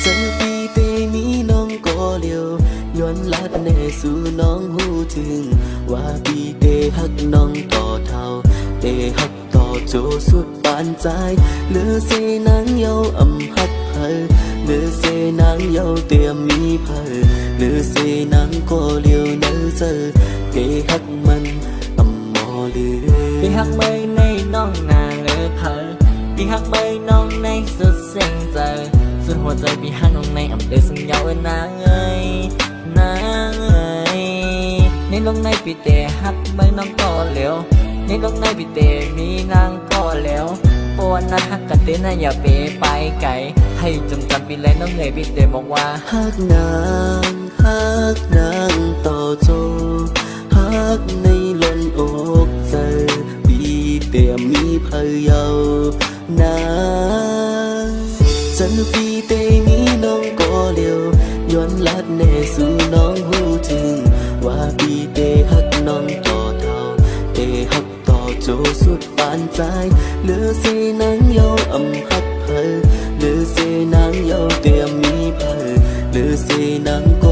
เจอปีเตมีน้องก็เลียวย้อนลัดแน่สู่น้องหูถึงว่าปีเตหักน้องต่อเท่าเตหักต่อโจสุดปานใจเหลือเสนางเยาอำหักเพอเหลือเสนางเยาเตรียมมีเพอเหลือเสนางก็เลียวเนื้อเจอเกหักมันอำมอลือปีหักไม่ในน้องนาเลือเพอปีหักไม่น้องในสุดเสียงเจอสุดหัวใจปีหักน้องในอำเภอสังเยาเอ้นางเอ้ยนางเอ้ยในลงในปีเตหักไม่น้องก็เลียวในลงในปีเตมีนางก็แล้วปวนนะฮักกันเต้นอย่าเปไปไกลให้จำปีแลน้องเงยปีเตบอกว่าฮักนางต่อโจฮักในล้นอกเจอปีเตมีเพยเยานางเจอปีเตมีน้องก็เลียวย้อนลัดแน่สู่น้องหูถึงว่าปีเตฮักน้องต่อเท่าเตฮักต่อโจสุดปานใจเหลือเสนางเยาอำหักเพอเหลือเสนางเยาเตรียมมีเพอเหลือเสนาง